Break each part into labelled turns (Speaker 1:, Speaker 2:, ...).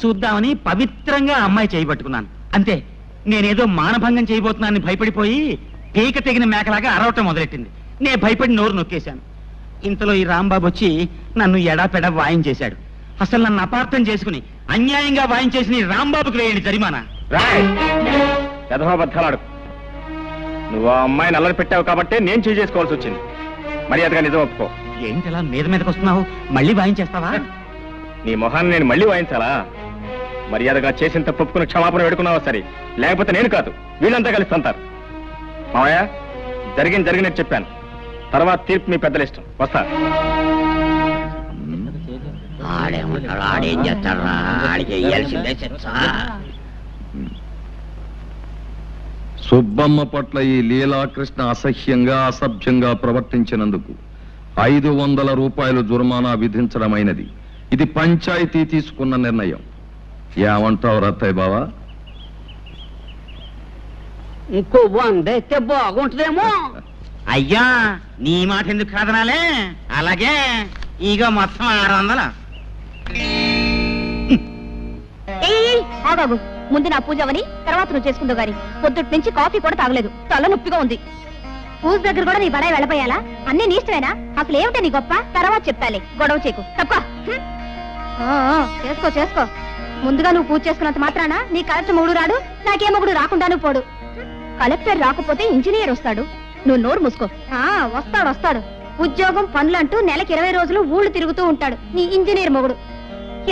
Speaker 1: చూద్దామని పవిత్రంగా అమ్మాయి చేయబట్టుకున్నాను. అంతే, నేనేదో మానభంగం చేయబోతున్నానని భయపడిపోయి పీక తెగిన మేకలాగా అరవటం మొదలెట్టింది. నేను భయపడి నోరు నొక్కేశాను. ఇంతలో ఈ రాంబాబు వచ్చి నన్ను ఎడాపెడా వాయించేశాడు. అసలు నన్ను అపార్థం చేసుకుని అన్యాయంగా వాయించేసిన ఈ రాంబాబుకి వేయండి జరిమానా.
Speaker 2: యథాబద్ధాలాడు. నువ్వు ఆ అమ్మాయిని అల్లరి పెట్టావు కాబట్టి నేను చేసుకోవాల్సి వచ్చింది. మర్యాదగా నిజం ఒప్పుకో.
Speaker 1: ఏంటి అలా మీదకి వస్తున్నావు? మళ్ళీ వాయించేస్తావా?
Speaker 2: నీ మొహాన్ని నేను మళ్ళీ వాయించాలా? మర్యాదగా చేసిన తప్పు ఒప్పుకుని క్షమాపణ పెడుకున్నావా సరే, లేకపోతే నేను కాదు వీళ్ళంతా కలిసి అంటారు. మావయ్య, జరిగినట్టు చెప్పాను. తర్వాత తీర్పు మీ పెద్దల ఇష్టం. వస్తా.
Speaker 3: సుబ్బమ్మ పట్ల ఈ లీలాకృష్ణ అసహ్యంగా అసభ్యంగా ప్రవర్తించినందుకు 500 రూపాయలు జుర్మానా విధించడమైనది. ఇది పంచాయతీ తీసుకున్న నిర్ణయం. ఏమంటావు రత్తయ్య బావా?
Speaker 4: ఇంకో 100 అయితే బాగుంటుందేమో.
Speaker 1: అయ్యా, నీ మాట ఎందుకు కాదనాలే? అలాగే ఇగో మొత్తం 600.
Speaker 5: ఆగాగు, ముందు నా పూజ అవని తర్వాత నువ్వు చేసుకుందావు గాని పొద్దుటి నుంచి కాఫీ కూడా తాగలేదు. తల నొప్పిగా ఉంది. పూజ దగ్గర కూడా నీ బడాయి వెళ్ళపోయాలా? అన్నీ నీ ఇష్టమేనా? అసలు ఏమిటా నీ గొప్ప? తర్వాత చెప్తాలే, గొడవ చేయకు. తక్కువ చేసుకో. ముందుగా నువ్వు పూజ చేసుకున్నంత మాత్రాన నీ కలెక్టర్ మొగుడు రాడు, నాకే మొగుడు రాకుండాను పోడు. కలెక్టర్ రాకపోతే ఇంజనీర్ వస్తాడు. నువ్వు నోరు మూసుకో. వస్తాడు. ఉద్యోగం పనులంటూ నెలకి 20 రోజులు ఊళ్ళు తిరుగుతూ ఉంటాడు నీ ఇంజనీర్ మొగుడు.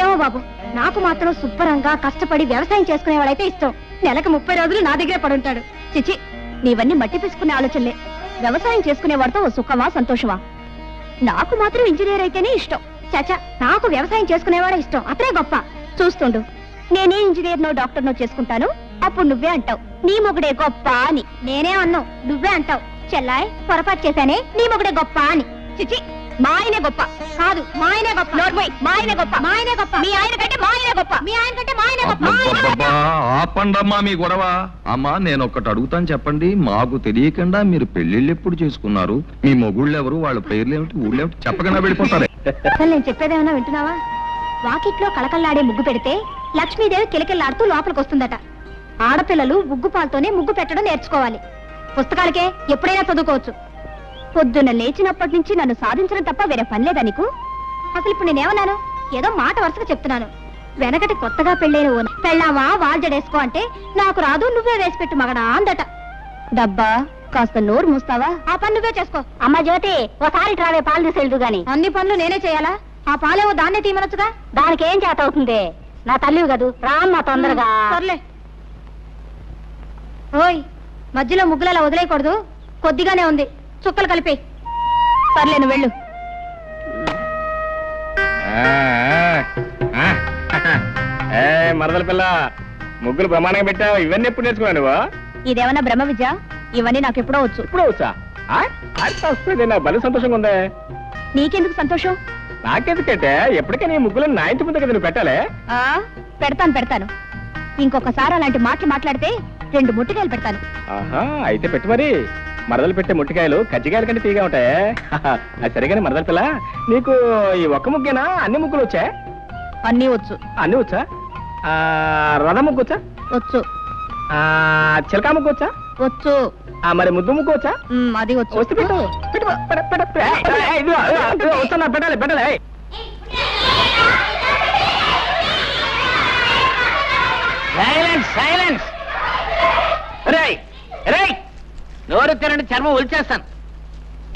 Speaker 5: ఏమో బాబు, నాకు మాత్రం శుభ్రంగా కష్టపడి వ్యవసాయం చేసుకునేవాడైతే ఇష్టం. నెలకు 30 రోజులు నా దగ్గరే పడుంటాడు. చిచి, నీవన్నీ మట్టి తీసుకునే ఆలోచనలే. వ్యవసాయం చేసుకునేవాడితో ఓ సుఖమా సంతోషమా? నాకు మాత్రం ఇంజనీర్ అయితేనే ఇష్టం. చాచా, నాకు వ్యవసాయం చేసుకునేవాడే ఇష్టం. అతనే గొప్ప. చూస్తుండు, నేనే ఇంజనీర్నో డాక్టర్నో చేసుకుంటాను. అప్పుడు నువ్వే అంటావు నీ మొగుడే గొప్ప అని. నేనే అన్నావు, నువ్వే అంటావు చెల్లాయ్ పొరపాటు చేశానే, నీ మొగుడే గొప్ప అని. చిచి, మా ఆయనే గొప్ప కాదు, మా ఆయనే గొప్ప. మా ఆయనే గొప్ప, మా ఆయనే గొప్ప. మీ ఆయన కంటే మా ఆయనే గొప్ప, మీ ఆయన కంటే మా ఆయనే గొప్ప.
Speaker 3: ఆపండమ్మా మీ గొడవ. అమ్మా, నేను ఒక్కటి అడుగుతాను చెప్పండి. మాకు తెలియకుండా మీరు పెళ్లిళ్ళు ఎప్పుడు చేసుకున్నారు? మీ మొగుళ్ళు ఎవరు? వాళ్ళ పేర్లు ఏమిటి, ఊళ్ళో ఏమిటి చెప్పకుండా వెళ్ళిపోతారే.
Speaker 5: అసలు నేను చెప్పేదేమన్నా వింటున్నావా? వాకిట్లో కళకళ్లాడే ముగ్గు పెడితే లక్ష్మీదేవి కిలకిల్లాడుతూ లోపలికి వస్తుందట. ఆడపిల్లలు ముగ్గు పాలతోనే ముగ్గు పెట్టడం నేర్చుకోవాలి. పుస్తకాలకే ఎప్పుడైనా చదువుకోవచ్చు. పొద్దున్న లేచినప్పటి నుంచి నన్ను సాధించడం తప్ప వేరే పని లేదా నీకు? అసలు ఇప్పుడు నేనేమన్నాను? ఏదో మాట వరుసగా చెప్తున్నాను. వెనకటి కొత్తగా పెళ్ళైన పెళ్ళావా వాల్జడేసుకో అంటే నాకు రాదు, నువ్వే వేసి పెట్టు మగడా అందట. డబ్బా, కాస్త నోరు మూస్తావా? ఆ పని నువ్వే చేసుకో. అమ్మ జ్యోతి, ఓసారి ట్రావే పాలు తీసుకెళ్దు గాని. అన్ని పనులు నేనే చేయాలా? ఆ పాలేవో దాన్నే తీయమనొచ్చుగా. దానికి ఏం చేత అవుతుంది? నా తల్లివి కదూ, రామ్మా తొందరగా. సర్లే. ఓయ్, మధ్యలో ముగ్గులలా వదిలేయకూడదు. కొద్దిగానే ఉంది, చుక్కలు కలిపి. సర్లే, నువ్వు వెళ్ళు.
Speaker 2: మరదల పిల్ల, ముగ్గులు బ్రహ్మాండంగా పెట్టావు. ఇవన్నీ ఎప్పుడు నేర్చుకున్నావు నువ్వు?
Speaker 5: ఇదేమన్నా బ్రహ్మ విద్య? ఇవన్నీ నాకు ఎప్పుడో వచ్చు.
Speaker 2: ఇప్పుడు వచ్చా? నాకు భలే సంతోషంగా ఉందే.
Speaker 5: నీకెందుకు సంతోషం?
Speaker 2: నాకెందుకంటే ఎప్పటికైనా ఈ ముగ్గులు నా ఇంటి ముందు కదా నువ్వు పెట్టాలే.
Speaker 5: పెడతాను. ఇంకొకసారి అలాంటి మాటలు మాట్లాడితే 2 ముట్టికాయలు పెడతాను.
Speaker 2: అయితే పెట్టు మరి. మరదలు పెట్టే ముట్టికాయలు కజ్జికాయల కంటే తీగా ఉంటాయే. అది సరిగానే మరదల పిల్ల, నీకు ఈ ఒక్క ముగ్గేనా అన్ని ముగ్గులు వచ్చా?
Speaker 5: అన్నీ వచ్చు.
Speaker 2: అన్ని వచ్చా? రథ ముగ్గు వచ్చా?
Speaker 5: వచ్చు.
Speaker 2: చిలకా ముగ్గు వచ్చా?
Speaker 5: వచ్చు.
Speaker 2: మరి ముద్దు ముగ్గు వచ్చా?
Speaker 5: అది వచ్చు.
Speaker 2: వస్తే పెట్టు. వస్తున్నా, పెట్టాలి.
Speaker 4: సైలెన్స్. నోరు తినండి, చర్మం ఒలిచేస్తాను.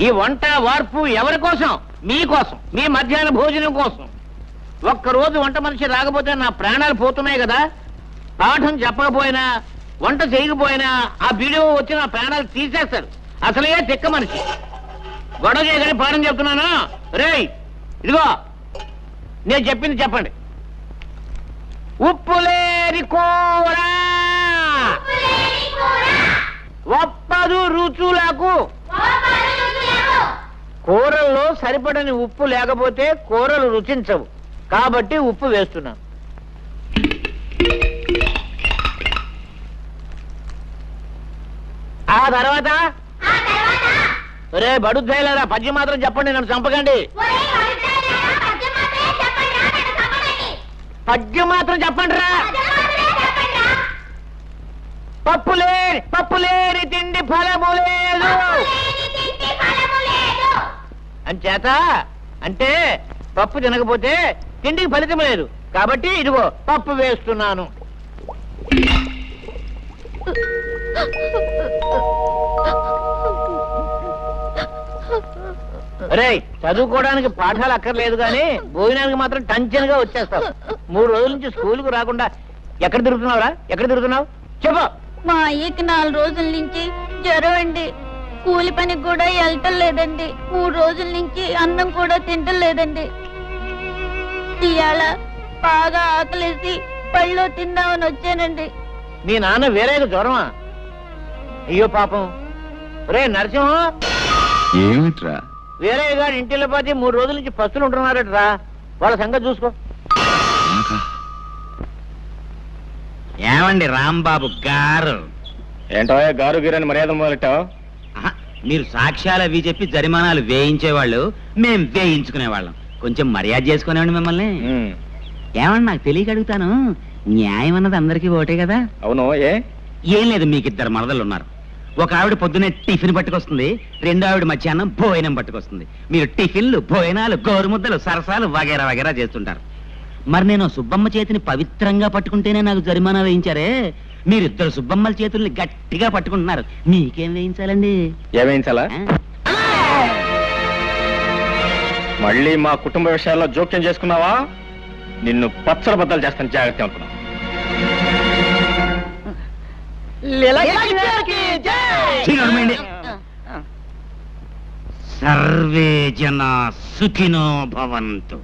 Speaker 4: ఈ వంట వార్పు ఎవరి కోసం? మీకోసం, మీ మధ్యాహ్న భోజనం కోసం. ఒక్కరోజు వంట మనిషి రాకపోతే నా ప్రాణాలు పోతున్నాయి కదా. పాఠం చెప్పకపోయినా, వంట చేయకపోయినా ఆ వీడియో వచ్చి నా ప్రాణాలు తీసేస్తాడు. అసలే తిక్క మనిషి. గొడవ చేయగానే పాఠం చెప్తున్నాను. ఇదిగో నేను చెప్పింది చెప్పండి. ఉప్పులేని కూర ఒప్పదు రుచులకు. కూరల్లో సరిపడని ఉప్పు లేకపోతే కూరలు రుచించవు. కాబట్టి ఉప్పు వేస్తున్నాను. ఆ తర్వాత బడుద్దాయిలారా పద్యం మాత్రం చెప్పండి, నన్ను చంపకండి. పద్యం మాత్రం చెప్పండి రా. పప్పులేని తిండి ఫలము లేదు అంచేత అంటే పప్పు తినకపోతే తిండికి ఫలితం లేదు కాబట్టి ఇదిగో పప్పు వేస్తున్నాను. రే చదువుకోవడానికి పాఠాలు అక్కర్లేదు కానీ భోజనానికి మాత్రం టెన్షన్ గా వచ్చేస్తావు. 3 రోజుల నుంచి స్కూల్కు రాకుండా ఎక్కడ తిరుగుతున్నావురా? ఎక్కడ తిరుగుతున్నావు చెప్పు.
Speaker 5: మా అయ్యకి 4 రోజుల నుంచి జ్వరం అండి. కూలి పనికి కూడా వెళ్ళటం లేదండి. 3 రోజుల నుంచి అన్నం కూడా తింటం లేదండి. ఇవాళ బాగా ఆకలేసి పళ్ళు తిందామని వచ్చానండి.
Speaker 4: మీ నాన్న వేరే జ్వరమా? అయ్యో పాపం. రే నరసింహం,
Speaker 3: ఏమిట్రా?
Speaker 4: వేరే గారి ఇంటిలో పోతే 3 రోజుల నుంచి పస్తులు ఉంటున్నారట. వాళ్ళ సంగతి చూసుకో.
Speaker 1: ఏమండి రాంబాబు గారు?
Speaker 2: ఏంటో గారు గీరని మర్యాద మొదలెట్టావు?
Speaker 1: ఆహా, మీరు సాక్ష్యాలు అవి చెప్పి జరిమానాలు వేయించేవాళ్ళు, మేం వేయించుకునేవాళ్ళం. కొంచెం మర్యాద చేసుకునేవాడి మిమ్మల్ని. ఏమన్నా నాకు తెలియక అడుగుతాను, న్యాయం అన్నది అందరికీ ఒకటే కదా?
Speaker 2: అవును.
Speaker 1: ఏం లేదు, మీకు 2 మరదలు ఉన్నారు. ఒక ఆవిడ పొద్దునే టిఫిన్ పట్టుకొస్తుంది, 2వ ఆవిడ మధ్యాహ్నం భోజనం పట్టుకొస్తుంది. మీరు టిఫిన్లు, భోజనాలు, గోరుముద్దలు, సరసాలు వగేరా వగేరా చేస్తుంటారు. మరి నేను సుబ్బమ్మ చేతిని పవిత్రంగా పట్టుకుంటేనే నాకు జరిమానా వేయించారే, మీరిద్దరు సుబ్బమ్మల చేతుల్ని గట్టిగా పట్టుకుంటున్నారు, మీకేం వేయించాలండి?
Speaker 2: ఏమేయించాలా? మళ్ళీ మా కుటుంబ విషయాల్లో జోక్యం చేసుకున్నావా నిన్ను పచ్చల బద్దలు చేస్తాను, జాగ్రత్త అనుకున్నావు.
Speaker 1: సర్వే జన సుఖినో భవంతు.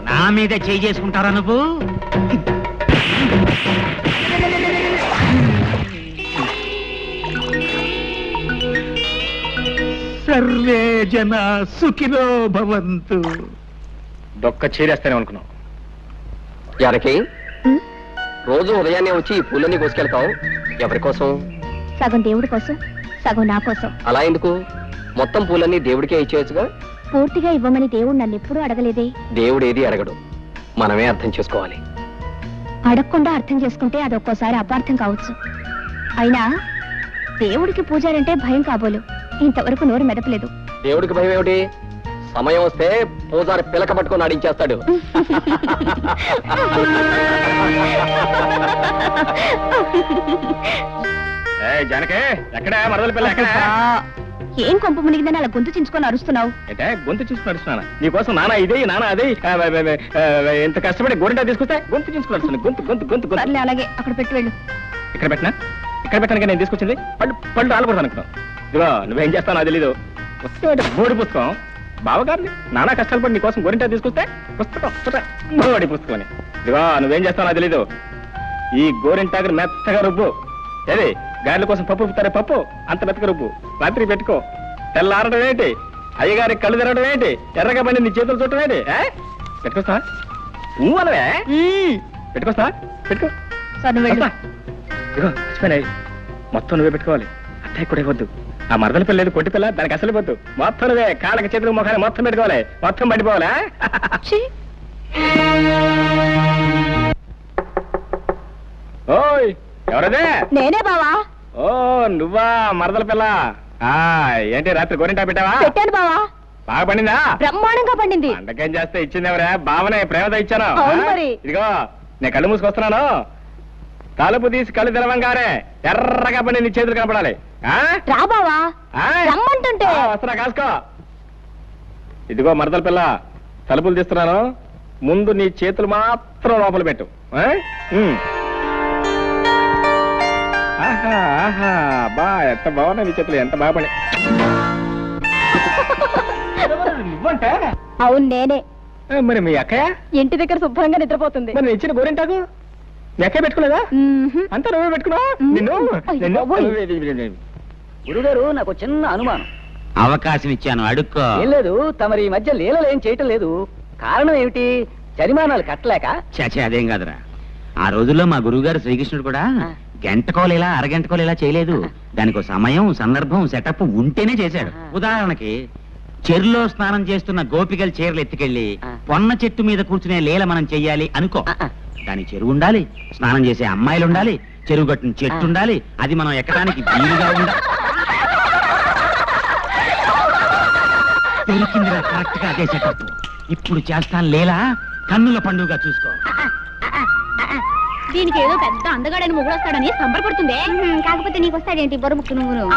Speaker 1: నా మీద చేయి చేసుకుంటారా నువ్వు? సర్వే జన సుఖినో భవంతు.
Speaker 2: దొక్క చీరేస్తానే అనుకున్నావు.
Speaker 6: జానకి, రోజు ఉదయాన్నే వచ్చి ఈ పూలన్నీ కోసుకెళ్తావు, ఎవరి కోసం?
Speaker 5: సగం దేవుడి కోసం, సగం నా కోసం.
Speaker 6: అలా ఎందుకు? మొత్తం పూలన్నీ దేవుడికే ఇచ్చేయచ్చుగా.
Speaker 5: పూర్తిగా ఇవ్వమని దేవుడు నన్ను ఎప్పుడూ అడగలేదే.
Speaker 6: దేవుడు ఏది అడగడు, మనమే అర్థం చేసుకోవాలి.
Speaker 5: అడగకుండా అర్థం చేసుకుంటే అదొక్కోసారి అపార్థం కావచ్చు. అయినా దేవుడికి పూజారంటే భయం కాబోలు. ఇంతవరకు నోరు మెదపలేదు.
Speaker 6: దేవుడికి భయం ఏమిటి? సమయం వస్తే పూజారి పిలక పట్టుకొని ఆడించేస్తాడు.
Speaker 2: జానకే, ఎక్కడ మరదల పిల్ల ఎక్కడ?
Speaker 5: ఏం కొంప మునిగిందని అలా గొంతు చించుకొని అరుస్తున్నావు?
Speaker 2: అంటే గొంతు చూసుకుని నడుస్తున్నాను నీకోసం. నానా ఇదే నానా అదే ఎంత కష్టపడి గోరింటా తీసుకొస్తే గొంతు చూసుకుని గొంతు గొంతు గొంతు గొంతు.
Speaker 5: సర్లే, అలాగే అక్కడ పెట్టి వెళ్ళు.
Speaker 2: ఇక్కడ పెట్టినా? ఇక్కడ పెట్టడానికి నేను తీసుకొచ్చింది పళ్ళు ఆలకూడదు అనుకున్నావు. ఇదిగో నువ్వేం చేస్తావు నాకు తెలీదు. బోడి పుస్తకం బావగారిని నానా కష్టాలు పడి నీకోసం గోరింటా తీసుకొస్తే పుస్తకం బోడి పుస్తకం. ఇదిగో నువ్వేం చేస్తావు నాకు తెలీదు. ఈ గోరింటాకు మెత్తగా రుబ్బు. ఏది గారెల కోసం పప్పు ఉప్పుతారే, పప్పు అంత మెత్తగా రుబ్బు. రాత్రి పెట్టుకో, తెల్లారడం ఏంటి అయ్యగారి కళ్ళు తిరగడం ఏంటి? ఎర్రగా పండి నీ చేతులు చుట్టం ఏంటి? పెట్టుకొస్తా నువ్వు అనవే పెట్టుకొస్తా పెట్టుకో. ఇదిగో మర్చిపోయినాయి, మొత్తం నువ్వే పెట్టుకోవాలి. అత్తయ్య కూడా ఇవ్వద్దు. ఆ మరదల పిల్ల లేదు, కొట్టి పిల్ల, దానికి అసలు ఇవ్వద్దు. మొత్తం నువ్వే కాళ్ళకి చేతులు మొఖాన్ని మొత్తం పెట్టుకోవాలి, మొత్తం పడిపోవాలా? ఓయ్ ఎవరదే?
Speaker 5: నేనే బావా.
Speaker 2: ఓ నువ్వా మరదల పిల్ల? ఏంటి రాత్రి గోరింటా పెట్టావా?
Speaker 5: పెట్టాను బావా.
Speaker 2: బాగా పండిందా?
Speaker 5: బ్రహ్మాండంగా పండింది.
Speaker 2: అండకేం చేస్తే ఇచ్చింది ఎవరా? బావనే ప్రేమతో ఇచ్చాను.
Speaker 5: అవును మరి.
Speaker 2: ఇదిగో నేను కళ్ళు మూసుకొస్తున్నాను, తలుపు తీసి కళ్ళు తెరవంగానే ఎర్రగా పండి నీ చేతులు కనపడాలి.
Speaker 5: రా బావా, రమ్మంటుంటే.
Speaker 2: వస్తున్నా, కాసుకో. ఇదిగో మరదల పిల్ల, తలుపులు తీస్తున్నాను, ముందు నీ చేతులు మాత్రం లోపల పెట్టు. ఆహా ఆహా, బా ఎంత బాగున్నాయి నీ చేతులు, ఎంత బాగా పని. నువ్వంటే?
Speaker 5: అవును నేనే.
Speaker 2: మరి మీ అక్కయ్య
Speaker 5: ఇంటి దగ్గర శుభ్రంగా నిద్రపోతుంది.
Speaker 2: మరి ఇచ్చిన గోరింటాకు మీ అక్కయ్య పెట్టుకోలేదా? అంతా నువ్వే పెట్టుకున్నావా?
Speaker 7: గురుగారు, నాకు చిన్న అనుమానం.
Speaker 1: అవకాశం ఇచ్చాను, అడుక్కో.
Speaker 7: ఏం లేదు, తమరి ఈ మధ్య లీలలు ఏం చేయటం లేదు. కారణం ఏమిటి? జరిమానాలు కట్టలేక?
Speaker 1: చచ్చే అదేం కాదురా, ఆ రోజుల్లో మా గురువుగారు శ్రీకృష్ణుడు కూడా గంటకోలేలా అరగంటకోలేలా చేయలేదు. దానికి సమయం, సందర్భం, సెటప్ ఉంటేనే చేశాడు. ఉదాహరణకి చెరులో స్నానం చేస్తున్న గోపికల చీరలు ఎత్తుకెళ్లి పొన్న చెట్టు మీద కూర్చునే లీల మనం చెయ్యాలి అనుకో. దాని చెరువు ఉండాలి, స్నానం చేసే అమ్మాయిలు ఉండాలి, చెరువు గట్టున చెట్టు ఉండాలి, అది మనం ఎక్కడానికి వీలుగా ఉండాలి. దొరికిందిరా కరెక్ట్ గా అదే సెటప్. ఇప్పుడు చేస్తాను లీలా, కన్నుల పండుగ చూసుకో.
Speaker 5: దీనికి ఏదో పెద్ద అందగాడని మొగుడొస్తాడని సంబరపడుతుంది. కాకపోతే నీకు వస్తాడేంటి బొరుముక్కు నువ్వు?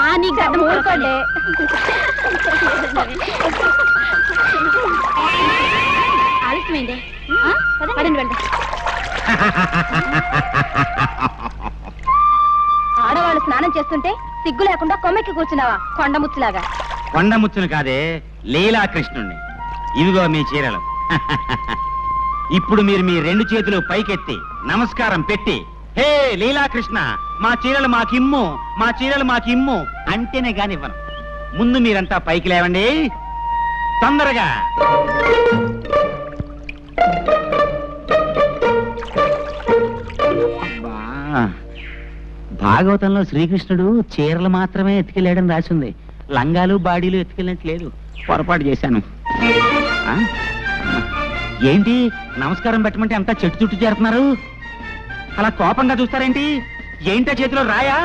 Speaker 5: ఆలస్యమైంది, పదండి వెళ్దాం. ఆడవాళ్ళు స్నానం చేస్తుంటే సిగ్గు లేకుండా కొమ్మెక్కి కూర్చున్నావా కొండముచ్చులాగా?
Speaker 1: కొండముచ్చును కాదే, లీలాకృష్ణుణ్ణి. ఇవిగో మీ చీరలు. ఇప్పుడు మీరు మీ రెండు చేతులు పైకెత్తి నమస్కారం పెట్టి, హే లీలాకృష్ణ, మా చీరలు మాకిమ్ము, మా చీరలు మాకిమ్ము అంటేనే కానివ్వను. ముందు మీరంతా పైకి లేవండి, తొందరగా. భాగవతంలో శ్రీకృష్ణుడు చీరలు మాత్రమే ఎత్తుకెళ్ళాడని రాసింది, లంగాలు బాడీలు ఎత్తుకెళ్ళినట్లేదు. పొరపాటు చేశాను. ఏంటి నమస్కారం పెట్టమంటే అంతా చెట్టు చుట్టూ చేరుతున్నారు? అలా కోపంగా చూస్తారేంటి? ఏంటా చేతిలో రాయా?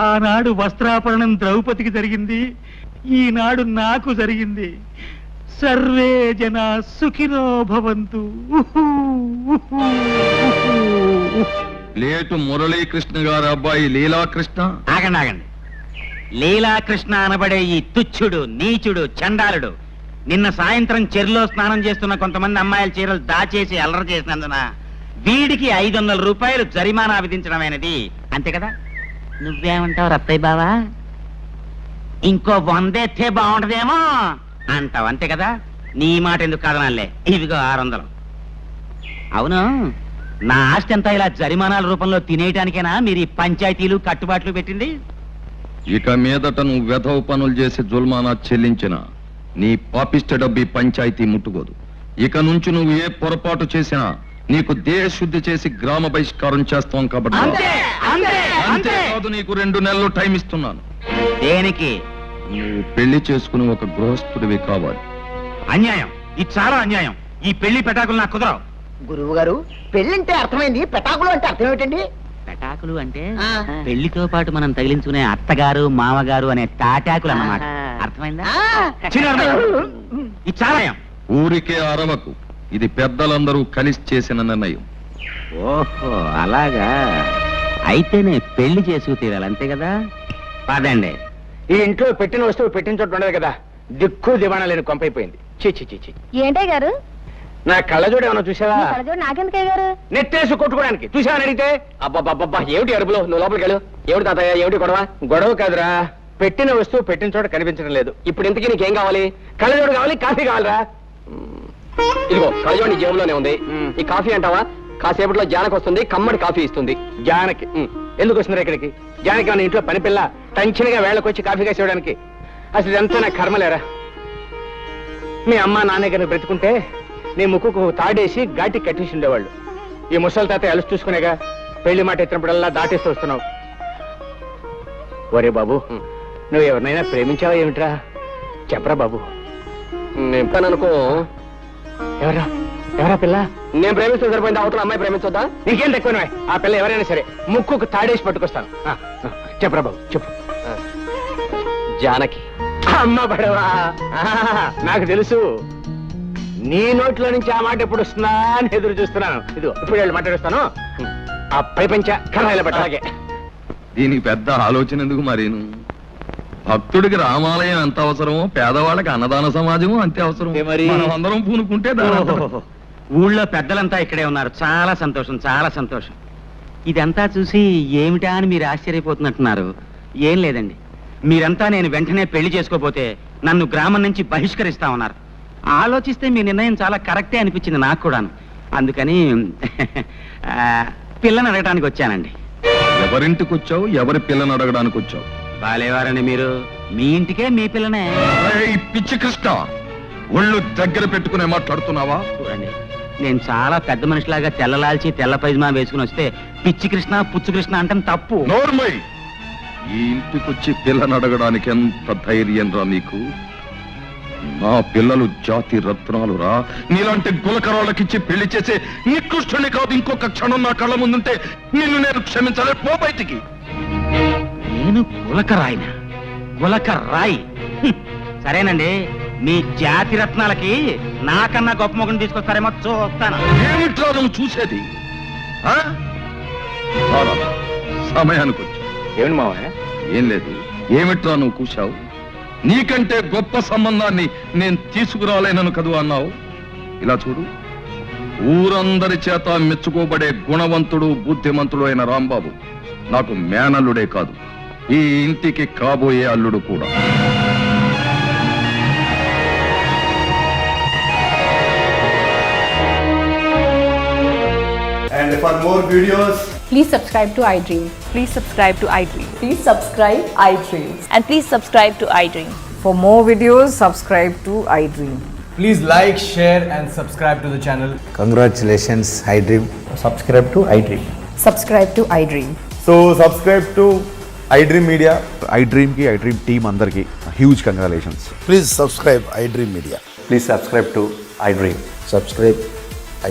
Speaker 1: ఆనాడు వస్త్రాపరణం ద్రౌపదికి జరిగింది, ఈనాడు నాకు జరిగింది. సర్వే జన సుఖినో భవంతు.
Speaker 3: లేటు మురళీకృష్ణ గారి అబ్బాయి లీలాకృష్ణ.
Speaker 1: ఆగండి ఆగండి, లీలాకృష్ణ అనబడే ఈ తుచ్చుడు, నీచుడు, చండాలుడు నిన్న సాయంత్రం చెరులో స్నానం చేస్తున్న కొంతమంది అమ్మాయిల చీరలు దాచేసి అల్లరి చేసినందున వీడికి 500 రూపాయలు జరిమానా విధించడమైనది. అంతే కదా? నువ్వేమంటావు రత్తయ్య బావా? ఇంకో 100 ఎత్తే బాగుంటదేమో అంటావు, అంతే కదా? నీ మాట ఎందుకు కాదనాలే. ఇదిగో 600. అవును, నా ఆస్తి అంతా ఇలా జరిమానాల రూపంలో తినేయటానికేనా మీరు ఈ పంచాయతీలు కట్టుబాట్లు పెట్టింది?
Speaker 3: ఇక మీదట నువ్వు వెధవ పనులు చేసి జుల్మానా చెల్లించిన నీ పాపిష్ట డబ్బి పంచాయతీ ముట్టుకోదు. ఇక నుంచి నువ్వు ఏ పొరపాటు చేసినా నీకు దేశశుద్ధి చేసి గ్రామ బహిష్కారం చేస్తాం కాబట్టి అంతేకాదు, నీకు 2 నెలలు టైం ఇస్తున్నాను.
Speaker 1: దేనికి?
Speaker 3: నువ్వు పెళ్లి చేసుకుని ఒక గృహస్థుడివి కావాలి.
Speaker 1: అన్యాయం, ఇది చాలా అన్యాయం. ఈ పెళ్లి పెటాకులు నాకు కుదరవు.
Speaker 7: గురువు గారు, పెళ్ళంటే అర్థమైంది, పెటాకులు అంటే అర్థం ఏమిటండి?
Speaker 1: పెటాకులు అంటే పెళ్లితో పాటు మనం తగిలించుకునే అత్తగారు, మామగారు అనే తాటాకులు అన్నమాట. అర్థమైందా? ఇది చాలా
Speaker 3: ఊరికే అరవకు, ఇది పెద్దలందరూ కలిసి చేసిన నిర్ణయం.
Speaker 1: ఓహో అలాగా, అయితేనే పెళ్లి చేసుకు తీరాలి, అంతే కదా? పదండి.
Speaker 2: ఈ ఇంట్లో పెట్టిన వస్తువు పెట్టిన చోటు ఉండదు కదా, దిక్కు దివాణా లేని కొంపైపోయింది. చీ.
Speaker 5: ఏంటే గారు,
Speaker 2: నా కళ్ళజోడు ఏమన్నా చూసావా?
Speaker 5: నాకెందుకే గారు?
Speaker 2: నెట్టేసి కొట్టుకోవడానికి. చూసావని అడిగితే అబ్బా ఏమిటి అరుపులో? నువ్వు లోపలికి వెళ్ళు. ఏమిటి తాతయ్య, ఏమిటి గొడవ కాదురా, పెట్టిన వస్తువు పెట్టిన చోట కనిపించడం లేదు. ఇప్పుడు ఇంతకీ నీకేం కావాలి? కళ్ళజోడు కావాలి, కాఫీ కావాలరా?
Speaker 6: ఇదిగో కళ్ళజోడు నీ జేబులోనే ఉంది. ఈ కాఫీ అంటావా? కాసేపట్లో జానకి వస్తుంది, కమ్మడి కాఫీ ఇస్తుంది.
Speaker 4: జానకి ఎందుకు వస్తున్నారు ఇక్కడికి? జానకి మన ఇంట్లో పని పిల్ల టెన్షన్గా వేళకొచ్చి కాఫీ కాసి ఇవ్వడానికి. అసలు ఇదంతా నా కర్మలేరా. మీ అమ్మ నాన్న గారిని బ్రతుకుంటే నీ ముక్కుకు తాడేసి ఘాటి కట్టేసి ఉండేవాళ్ళు. ఈ ముసలి తాత ఎలుసు చూసుకునేగా పెళ్లి మాట ఎత్తినప్పుడల్లా దాటేస్తూ వస్తున్నావు. ఒరే బాబు, నువ్వు ఎవరినైనా ప్రేమించావా ఏమిట్రా? చెప్పరా బాబు.
Speaker 6: నేను అనుకో.
Speaker 4: ఎవరా ఎవరా పిల్ల?
Speaker 6: నేను ప్రేమిస్తే సరిపోయింది, అవతల అమ్మాయి ప్రేమించొద్దా?
Speaker 4: నీకేం తక్కువ. ఆ పిల్ల ఎవరైనా సరే ముక్కుకు తాడేసి పట్టుకొస్తాను. చెప్పరా బాబు చెప్పు.
Speaker 6: జానకి.
Speaker 4: అమ్మ పడవా, నాకు తెలుసు. నీ నోట్లో నుంచి ఆ మాట ఎప్పుడు వస్తుందా అని ఎదురు చూస్తున్నాను. ఇదిగో ఇప్పుడు వెళ్ళి మాట్లాడుస్తాను. ఆ పైపంచ కర్రాయిల పట్ట. అలాగే
Speaker 3: దీనికి పెద్ద ఆలోచన ఎందుకు మరీను? భక్తుడికి రామాలయం ఎంత అవసరమో పేదవాళ్ళకి అన్నదాన సమాజము అంతే అవసరం. మనం అందరం పూనుకుంటే
Speaker 1: ఊళ్ళో పెద్దలంతా ఇక్కడే ఉన్నారు. చాలా సంతోషం, చాలా సంతోషం. ఇదంతా చూసి ఏమిటా అని మీరు ఆశ్చర్యపోతున్నట్టున్నారు. ఏం లేదండి, మీరంతా నేను వెంటనే పెళ్లి చేసుకోపోతే నన్ను గ్రామం నుంచి బహిష్కరిస్తా ఉన్నారు. ఆలోచిస్తే మీ నిర్ణయం చాలా కరెక్టే అనిపించింది నాకు కూడాను. అందుకని పిల్లని అడగడానికి వచ్చానండి.
Speaker 3: ఎవరింటికి వచ్చావు? ఎవరి పిల్లని అడగడానికి వచ్చావు?
Speaker 1: బాలేవారండి మీరు. మీ ఇంటికే మీ పిల్లనే.
Speaker 3: పిచ్చి కృష్ణ, ఒళ్ళు దగ్గర పెట్టుకునే మాట్లాడుతున్నావా?
Speaker 1: చూడండి, నేను చాలా పెద్ద మనిషిలాగా తెల్లలాల్చి తెల్ల పైజమా వేసుకుని వస్తే పిచ్చి కృష్ణ పుచ్చు కృష్ణ అంటే తప్పు.
Speaker 3: నోర్మై, ఈ ఇంటికొచ్చి పిల్లని అడగడానికి ఎంత ధైర్యం రా నీకు? నా పిల్లలు జాతి రత్నాలు రా. నీలాంటి గులకరాళ్ళకిచ్చి పెళ్లి చేసే నికృష్టుని కాదు. ఇంకొక క్షణం నా కళ్ళ ముందుంటే నిన్ను నేను క్షమించలే. పో బయటికి.
Speaker 1: నేను గులకరాయినా? గులకరాయి? సరేనండి, మీ జాతి రత్నాలకి నాకన్నా గొప్ప మొగుని తీసుకొస్తారేమో చూస్తాను.
Speaker 3: ఏమిట్రా నువ్వు చూసేది? సమయానికి వచ్చా.
Speaker 2: ఏమిటి మావయ్య?
Speaker 3: ఏం లేదు. ఏమిట్రా నువ్వు కూర్చావు? నీకంటే గొప్ప సంబంధాన్ని నేను తీసుకురాలేనను కదూ అన్నావు. ఇలా చూడు, ఊరందరి చేత మెచ్చుకోబడే గుణవంతుడు బుద్ధిమంతుడు అయిన రాంబాబు నాకు మేనల్లుడే కాదు, ఈ ఇంటికి కాబోయే అల్లుడు కూడా.
Speaker 8: And for more videos,
Speaker 9: please subscribe to iDream.
Speaker 10: Please subscribe to iDream.
Speaker 9: Please subscribe iDream.
Speaker 10: And please subscribe to iDream.
Speaker 9: For more videos, subscribe to iDream.
Speaker 8: please like, share and subscribe to the channel.
Speaker 11: Congratulations, iDream. Subscribe to iDream.
Speaker 9: Subscribe to iDream.
Speaker 8: So subscribe to iDream Media. iDream ki iDream team andarki huge congratulations.
Speaker 11: Please subscribe iDream Media.
Speaker 8: Please subscribe to iDream.
Speaker 11: Subscribe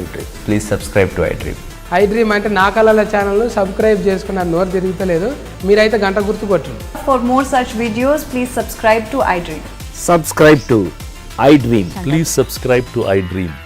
Speaker 11: iDream.
Speaker 8: Please subscribe to iDream.
Speaker 12: iDream అంటే నా కళల channel subscribe చేసుకున్న నోరు తిరుగుతలేదు. మీరైతే గంట గుర్తు కొట్టండి.
Speaker 10: For more such videos, please subscribe to iDream.
Speaker 11: Subscribe to iDream. Please subscribe to iDream.